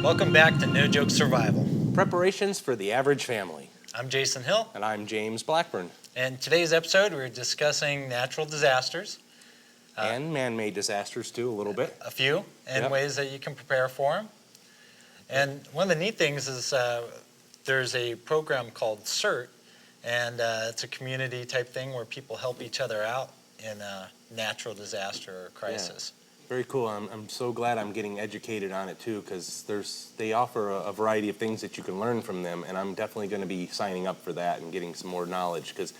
Welcome back to No Joke Survival. Preparations for the average family. I'm Jason Hill. And I'm James Blackburn. And today's episode, we're discussing natural disasters. And man-made disasters too, a little bit. A few, and ways that you can prepare for them. And one of the neat things is there's a program called CERT, and it's a community type thing where people help each other out in a natural disaster or crisis. Yeah. Very cool. I'm so glad I'm getting educated on it too, because they offer a variety of things that you can learn from them, and I'm definitely going to be signing up for that and getting some more knowledge, because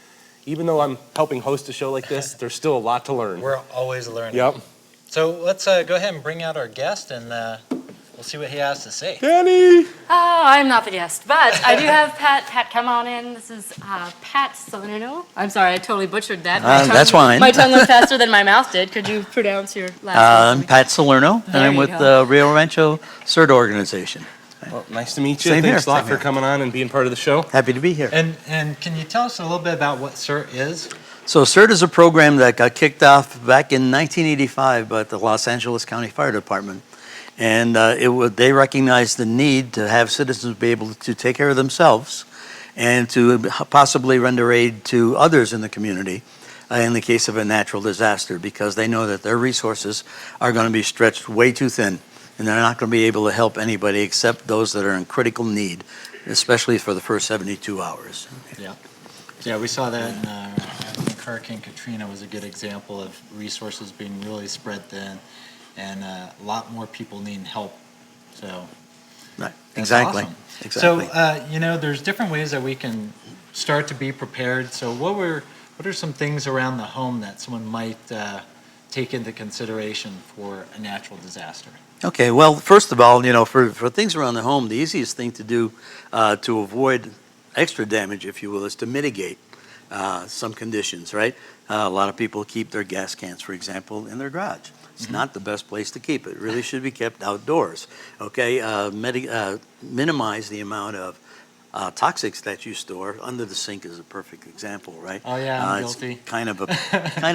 even though I'm helping host a show like this, there's still a lot to learn. We're always learning. Yep. So let's go ahead and bring out our guest, and we'll see what he has to say. Danny! I'm not the guest, but I do have Pat. Pat, come on in. This is Pat Salerno. I'm sorry, I totally butchered that. That's fine. My tongue went faster than my mouth did. Could you pronounce your last name? I'm Pat Salerno, and I'm with the Rio Rancho CERT organization. Well, nice to meet you. Same Thanks here, a lot same for here. coming on and being part of the show. Happy to be here. And can you tell us a little bit about what CERT is? So CERT is a program that got kicked off back in 1985 by the Los Angeles County Fire Department. And they recognized the need to have citizens be able to take care of themselves and to possibly render aid to others in the community in the case of a natural disaster, because they know that their resources are going to be stretched way too thin, and they're not going to be able to help anybody except those that are in critical need, especially for the first 72 hours. Yeah, we saw that in I think Hurricane Katrina was a good example of resources being really spread thin, and a lot more people needing help. So Right. that's Exactly. awesome. Exactly. So there's different ways that we can start to be prepared. So what are some things around the home that someone might take into consideration for a natural disaster? Okay, well, first of all, for things around the home, the easiest thing to do to avoid extra damage, if you will, is to mitigate some conditions, right? A lot of people keep their gas cans, for example, in their garage. It's not the best place to keep it. It really should be kept outdoors, okay? Minimize the amount of toxics that you store. Under the sink is a perfect example, right? Oh yeah, I'm it's guilty. kind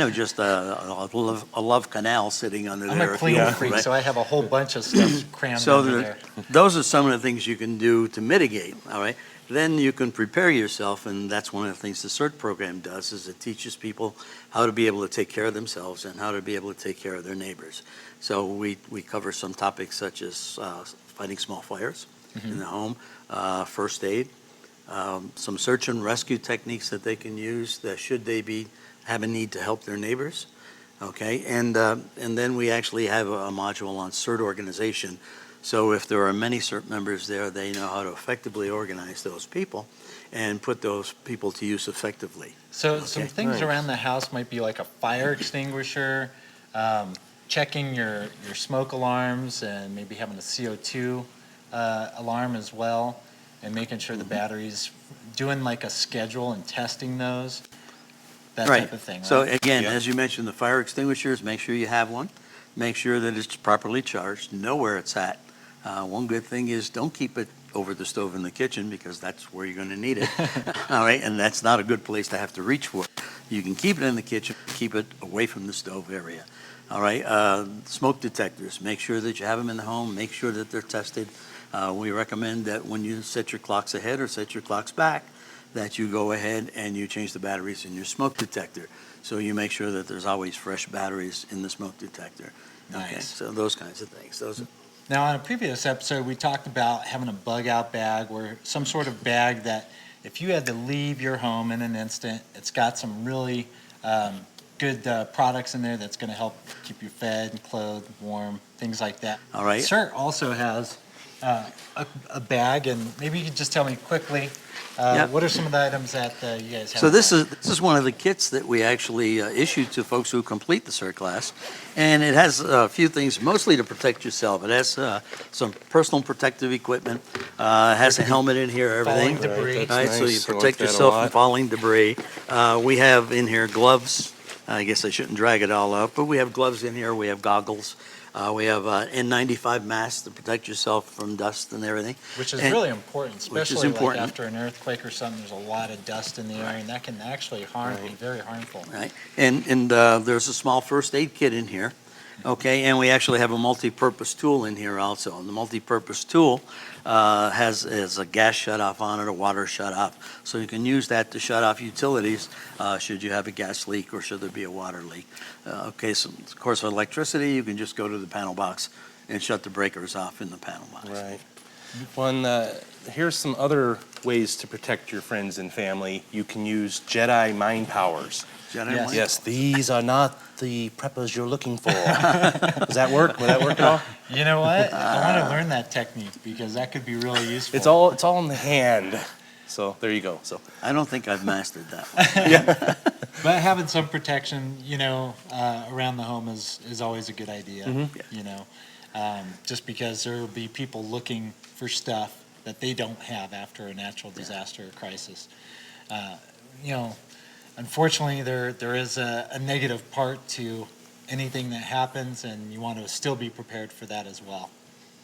of just a love canal sitting under I'm there. a clean freak, right? so I have a whole bunch of stuff crammed So under there. those are some of the things you can do to mitigate, all right? Then you can prepare yourself, and that's one of the things the CERT program does, is it teaches people how to be able to take care of themselves and how to be able to take care of their neighbors. So we cover some topics such as fighting small fires in the home, first aid, some search and rescue techniques that they can use that should they have a need to help their neighbors. Okay, and then we actually have a module on CERT organization. So if there are many CERT members there, they know how to effectively organize those people and put those people to use effectively. So some things Nice. around the house might be like a fire extinguisher, checking your smoke alarms, and maybe having a CO2 alarm as well, and making sure the batteries, doing like a schedule and testing those, that type of thing. Right? So again, Yeah. as you mentioned, the fire extinguishers, make sure you have one. Make sure that it's properly charged. Know where it's at. One good thing is don't keep it over the stove in the kitchen, because that's where you're going to need it. All right, and that's not a good place to have to reach for it. You can keep it in the kitchen, keep it away from the stove area. All right, smoke detectors, make sure that you have them in the home, make sure that they're tested. We recommend that when you set your clocks ahead or set your clocks back, that you go ahead and you change the batteries in your smoke detector. So you make sure that there's always fresh batteries in the smoke detector. Okay, Nice. so those kinds of things. Now, on a previous episode, we talked about having a bug-out bag, or some sort of bag that if you had to leave your home in an instant, it's got some really good products in there that's going to help keep you fed and clothed, warm, things like that. All right. CERT also has a bag, and maybe you could just tell me quickly, what are some of the items that you guys have? So this is one of the kits that we actually issue to folks who complete the CERT class, and it has a few things, mostly to protect yourself. It has some personal protective equipment. It has a helmet in here, everything. Falling debris. Right, Right, that's so you nice. I like protect that a yourself lot. from falling debris. We have in here gloves. I guess I shouldn't drag it all up, but we have gloves in here. We have goggles. We have N95 masks to protect yourself from dust and everything. Which is And- really important, which is especially important. like after an earthquake or something, there's a lot of dust in the air, and that can actually be very harmful. Right, and there's a small first aid kit in here. Okay, and we actually have a multi-purpose tool in here also. And the multi-purpose tool has a gas shut-off on it, a water shut-off. So you can use that to shut off utilities should you have a gas leak or should there be a water leak. Okay, so of course with electricity, you can just go to the panel box and shut the breakers off in the panel box. Right. Well, here's some other ways to protect your friends and family. You can use Jedi mind powers. Jedi Yes. mind? Yes, these are not the preppers you're looking for. Does that work? Will that work at all? You know what? I want to learn that technique because that could be really useful. It's all in the hand. So there you go. So I don't think I've mastered that one. But having some protection, around the home is always a good idea. Just because there will be people looking for stuff that they don't have after a natural disaster or crisis. Unfortunately, there is a negative part to anything that happens, and you want to still be prepared for that as well.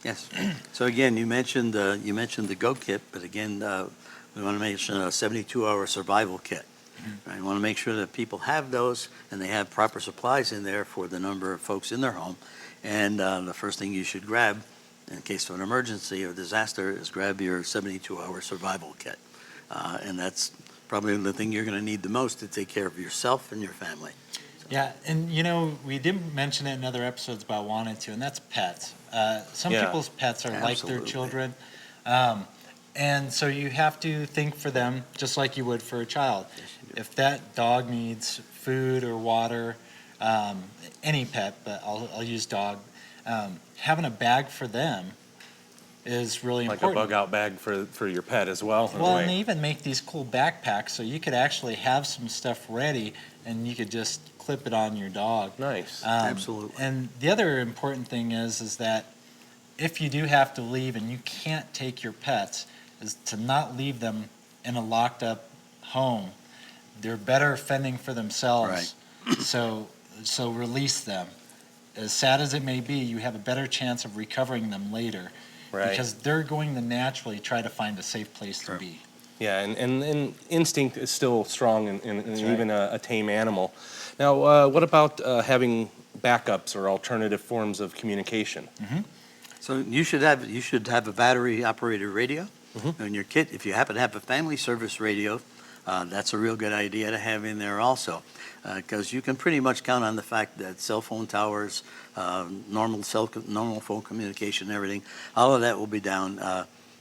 Yes. So again, you mentioned the Go Kit, but again, we want to mention a 72-hour survival kit. Right? We want to make sure that people have those and they have proper supplies in there for the number of folks in their home. And the first thing you should grab in case of an emergency or disaster is grab your 72-hour survival kit. And that's probably the thing you're going to need the most to take care of yourself and your family. Yeah, and we didn't mention it in other episodes, but I wanted to, and that's pets. Some Yeah. people's pets are like their Absolutely. children. And so you have to think for them just like you would for a child. If that dog needs food or water, any pet, but I'll use dog, having a bag for them is really like important. a bug out bag for your pet as well. in a Well, way. and they even make these cool backpacks, so you could actually have some stuff ready, and you could just clip it on your dog. Nice. Absolutely. And the other important thing is that if you do have to leave and you can't take your pets, is to not leave them in a locked up home. They're better fending for themselves. Right. So release them. As sad as it may be, you have a better chance of recovering them later. Right. Because they're going to naturally try to find a safe place Sure. to be. Yeah, and instinct is still strong in That's even a tame animal. Now, what about having backups or alternative forms of communication? So you should have a battery operated radio Mm-hmm. in your kit. If you happen to have a family service radio, that's a real good idea to have in there also, because you can pretty much count on the fact that cell phone towers, normal phone communication, everything, all of that will be down.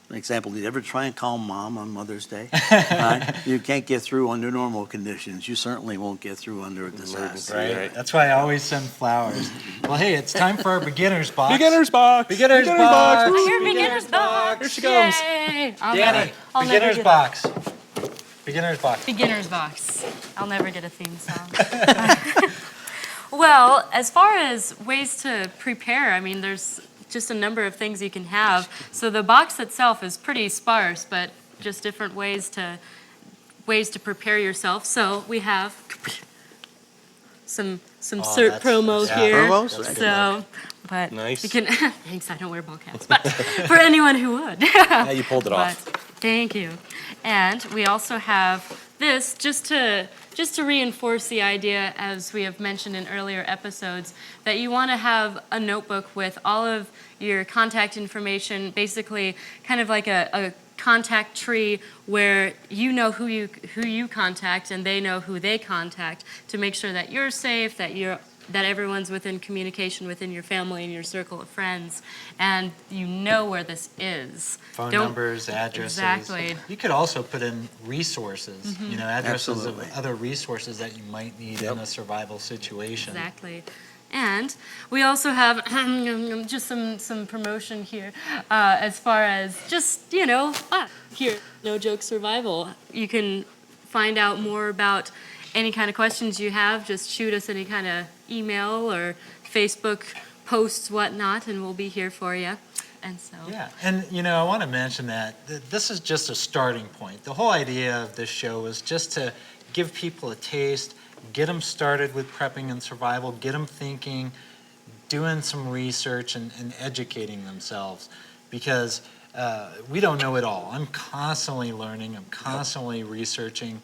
For example, did you ever try and call Mom on Mother's Day? You can't get through under normal conditions. You certainly won't get through under a disaster. Right. That's why I always send flowers. Well, hey, it's time for our beginner's box. Beginner's box. Beginner's box. I hear beginner's box. Here she comes. Yay. Danny, I'll never beginner's get- box. Beginner's box. Beginner's box. I'll never get a theme song. Well, as far as ways to prepare, I mean, there's just a number of things you can have. So the box itself is pretty sparse, but just different ways to prepare yourself. So we have some CERT that's- promo yeah. here. Promos? That's So, but Nice. you can. Thanks, I don't wear ball caps, but for anyone who would. Yeah, you pulled it off. But, thank you. And we also have this just to reinforce the idea, as we have mentioned in earlier episodes, that you want to have a notebook with all of your contact information, basically kind of like a contact tree where you know who you contact and they know who they contact, to make sure that you're safe, that everyone's within communication within your family and your circle of friends, and you know where this is. Phone Don't- numbers, addresses. Exactly. You could also put in resources, addresses Absolutely. of other resources that you might need in a survival situation. Exactly. And we also have just some promotion here as far as just, here, No Joke Survival. You can find out more about any kind of questions you have. Just shoot us any kind of email or Facebook posts, whatnot, and we'll be here for you. And so, Yeah, and I want to mention that this is just a starting point. The whole idea of this show is just to give people a taste, get them started with prepping and survival, get them thinking, doing some research and educating themselves, because we don't know it all. I'm constantly learning, I'm constantly researching.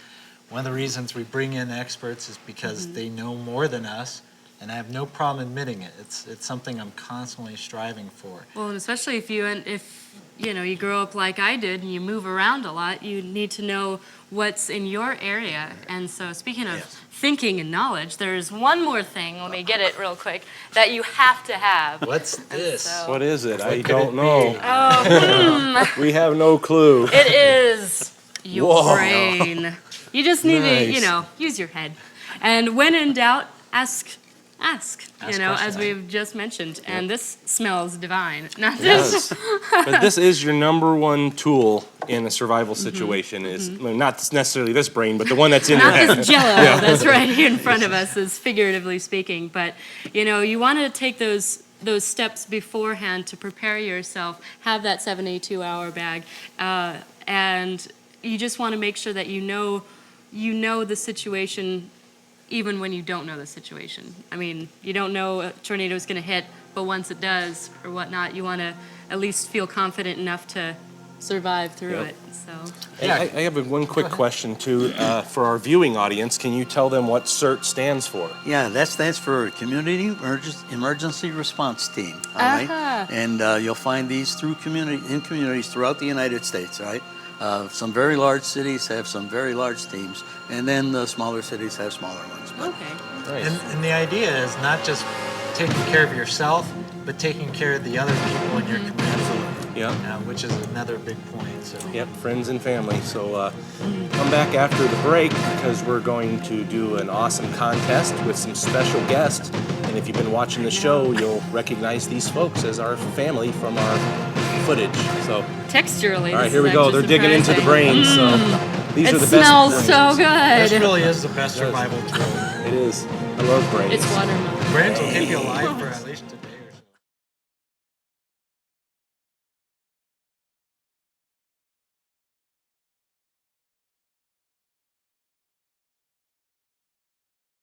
One of the reasons we bring in experts is because they know more than us, and I have no problem admitting it. It's something I'm constantly striving for. Well, and especially if you grow up like I did and you move around a lot, you need to know what's in your area. And so speaking of thinking and knowledge, there's one more thing, let me get it real quick, that you have to have. What's this? so- What is it? I could don't it know. be? Oh, We have no clue. it is your Whoa. brain. You just need Nice. to, use your head. And when in doubt, ask, Ask as questions. we've just mentioned. And this smells divine. Not Yes. this. But this is your number one tool in a survival situation is well, not necessarily this brain, but the one that's in your Not head. this jello that's right here in front of us, is figuratively speaking. But, you want to take those steps beforehand to prepare yourself, have that 72-hour bag, and you just want to make sure that you know the situation even when you don't know the situation. I mean, you don't know a tornado is going to hit, but once it does or whatnot, you want to at least feel confident enough to survive through Yep. it. So. I have one quick question too for our viewing audience. Can you tell them what CERT stands for? Yeah, that stands for Community Emergency Response Team. All right, and you'll find these in communities throughout the United States. All right, some very large cities have some very large teams, and then the smaller cities have smaller ones. But Okay. And the idea is not just taking care of yourself, but taking care of the other people in your community, Yep. which is another big point. So. Yep, friends and family. So come back after the break because we're going to do an awesome contest with some special guests. And if you've been watching the show, you'll recognize these folks as our family from our footage. So, Texturally. all right, this here we is go. actually They're digging into the surprising. brains. So these It are the smells best. so This good. really is the best survival tool. It is. I love brains. It's watermelon. Brains will keep you alive for at least a day.